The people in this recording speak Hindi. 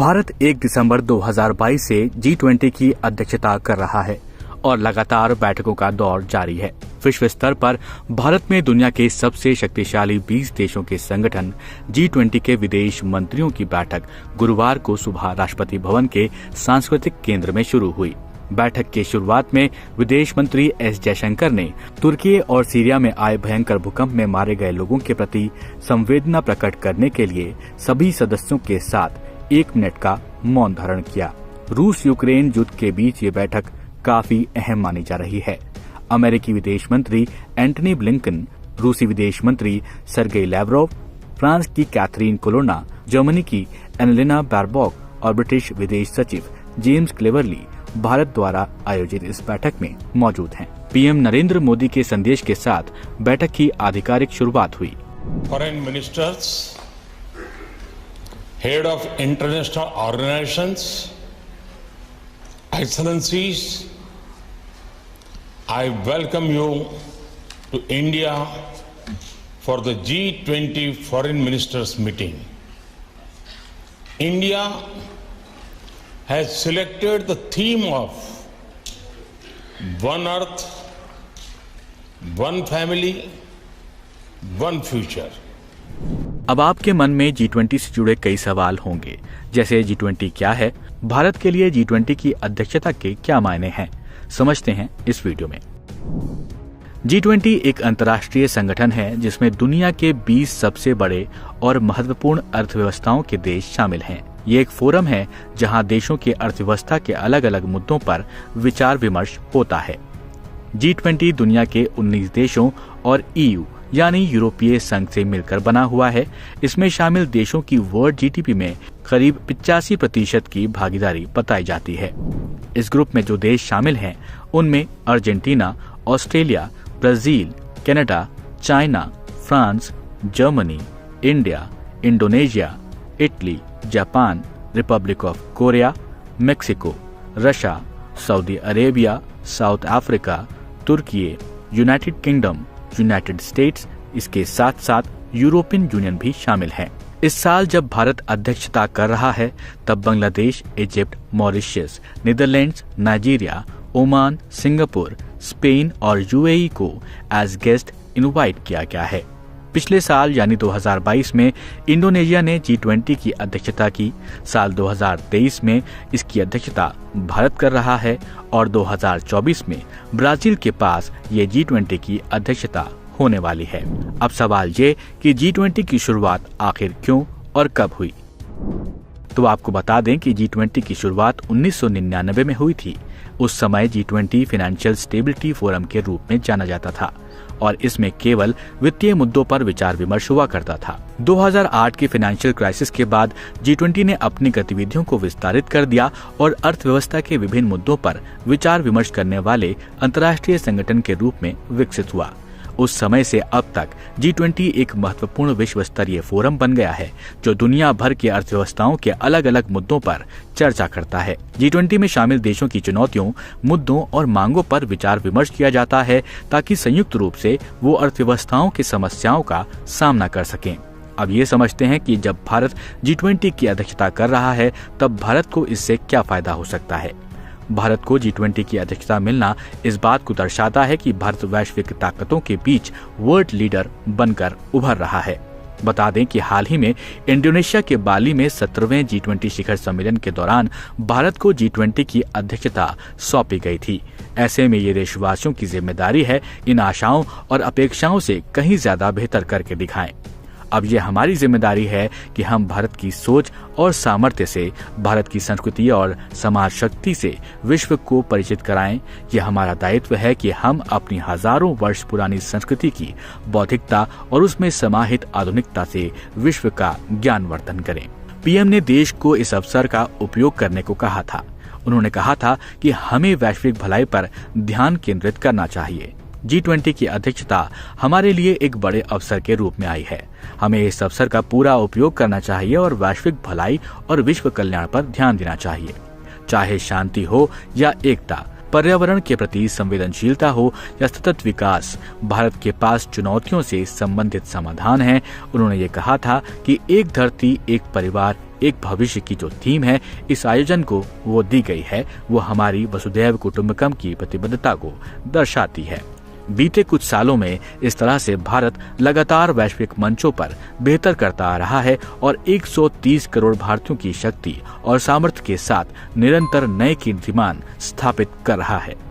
भारत 1 दिसंबर 2022 से G20 की अध्यक्षता कर रहा है और लगातार बैठकों का दौर जारी है। विश्व स्तर पर भारत में दुनिया के सबसे शक्तिशाली 20 देशों के संगठन G20 के विदेश मंत्रियों की बैठक गुरुवार को सुबह राष्ट्रपति भवन के सांस्कृतिक केंद्र में शुरू हुई। बैठक की शुरुआत में विदेश मंत्री एस जयशंकर ने तुर्की और सीरिया में आए भयंकर भूकंप में मारे गए लोगों के प्रति संवेदना प्रकट करने के लिए सभी सदस्यों के साथ 1 मिनट का मौन धारण किया। रूस यूक्रेन युद्ध के बीच ये बैठक काफी अहम मानी जा रही है। अमेरिकी विदेश मंत्री एंटनी ब्लिंकन, रूसी विदेश मंत्री सर्गेई लैवरोव, फ्रांस की कैथरीन कोलोना, जर्मनी की एनालिना बारबॉक और ब्रिटिश विदेश सचिव जेम्स क्लेवरली भारत द्वारा आयोजित इस बैठक में मौजूद हैं। पीएम नरेंद्र मोदी के संदेश के साथ बैठक की आधिकारिक शुरुआत हुई। Foreign ministers, head of international organisations, excellencies, I welcome you to India for the G20 Foreign Ministers meeting. India has selected the theme of One Earth, One Family, One Future. अब आपके मन में G20 से जुड़े कई सवाल होंगे, जैसे G20 क्या है, भारत के लिए G20 की अध्यक्षता के क्या मायने हैं, समझते हैं इस वीडियो में। G20 एक अंतर्राष्ट्रीय संगठन है जिसमें दुनिया के 20 सबसे बड़े और महत्वपूर्ण अर्थव्यवस्थाओं के देश शामिल हैं। ये एक फोरम है जहां देशों की अर्थव्यवस्था के अलग अलग मुद्दों पर विचार विमर्श होता है। G20 दुनिया के 19 देशों और EU यानी यूरोपीय संघ से मिलकर बना हुआ है। इसमें शामिल देशों की वर्ल्ड जीडीपी में करीब 85% की भागीदारी बताई जाती है। इस ग्रुप में जो देश शामिल हैं, उनमें Argentina, Australia, Brazil, Canada, China, France, Germany, India, Indonesia, Italy, Japan, Republic of Korea, Mexico, Russia, Saudi Arabia, South Africa, Turkey, United Kingdom, United States, इसके साथ साथ यूरोपियन यूनियन भी शामिल है। इस साल जब भारत अध्यक्षता कर रहा है, तब Bangladesh, Egypt, Mauritius, Netherlands, Nigeria, Oman, Singapore, Spain और यूएई को एज गेस्ट इनवाइट किया गया है। पिछले साल यानी 2022 में इंडोनेशिया ने G20 की अध्यक्षता की। साल 2023 में इसकी अध्यक्षता भारत कर रहा है और 2024 में ब्राजील के पास ये G20 की अध्यक्षता होने वाली है। अब सवाल ये कि G20 की शुरुआत आखिर क्यों और कब हुई? तो आपको बता दें कि G20 की शुरुआत 1999 में हुई थी। उस समय G20 फाइनेंशियल स्टेबिलिटी फोरम के रूप में जाना जाता था और इसमें केवल वित्तीय मुद्दों पर विचार विमर्श हुआ करता था। 2008 की फाइनेंशियल क्राइसिस के बाद G20 ने अपनी गतिविधियों को विस्तारित कर दिया और अर्थव्यवस्था के विभिन्न मुद्दों पर विचार विमर्श करने वाले अंतर्राष्ट्रीय संगठन के रूप में विकसित हुआ। उस समय से अब तक G20 एक महत्वपूर्ण विश्व स्तरीय फोरम बन गया है जो दुनिया भर की अर्थव्यवस्थाओं के अलग अलग मुद्दों पर चर्चा करता है। G20 में शामिल देशों की चुनौतियों, मुद्दों और मांगों पर विचार विमर्श किया जाता है ताकि संयुक्त रूप से वो अर्थव्यवस्थाओं की समस्याओं का सामना कर सकें। अब ये समझते हैं कि जब भारत G20 की अध्यक्षता कर रहा है, तब भारत को इससे क्या फायदा हो सकता है। भारत को G20 की अध्यक्षता मिलना इस बात को दर्शाता है कि भारत वैश्विक ताकतों के बीच वर्ल्ड लीडर बनकर उभर रहा है। बता दें कि हाल ही में इंडोनेशिया के बाली में 17वें G20 शिखर सम्मेलन के दौरान भारत को G20 की अध्यक्षता सौंपी गई थी। ऐसे में ये देशवासियों की जिम्मेदारी है इन आशाओं और अपेक्षाओं से कहीं ज्यादा बेहतर करके दिखाएं। अब ये हमारी जिम्मेदारी है कि हम भारत की सोच और सामर्थ्य से, भारत की संस्कृति और समाज शक्ति से विश्व को परिचित कराएं। ये हमारा दायित्व है कि हम अपनी हजारों वर्ष पुरानी संस्कृति की बौद्धिकता और उसमें समाहित आधुनिकता से विश्व का ज्ञानवर्धन करें। पीएम ने देश को इस अवसर का उपयोग करने को कहा था। उन्होंने कहा था कि हमें वैश्विक भलाई पर ध्यान केंद्रित करना चाहिए। G20 की अध्यक्षता हमारे लिए एक बड़े अवसर के रूप में आई है। हमें इस अवसर का पूरा उपयोग करना चाहिए और वैश्विक भलाई और विश्व कल्याण पर ध्यान देना चाहिए। चाहे शांति हो या एकता, पर्यावरण के प्रति संवेदनशीलता हो या सतत विकास, भारत के पास चुनौतियों से संबंधित समाधान है। उन्होंने ये कहा था कि एक धरती, एक परिवार, एक भविष्य की जो थीम है इस आयोजन को वो दी गई है, वो हमारी वसुधैव कुटुंबकम की प्रतिबद्धता को दर्शाती है। बीते कुछ सालों में इस तरह से भारत लगातार वैश्विक मंचों पर बेहतर करता आ रहा है और 130 करोड़ भारतीयों की शक्ति और सामर्थ्य के साथ निरंतर नए कीर्तिमान स्थापित कर रहा है।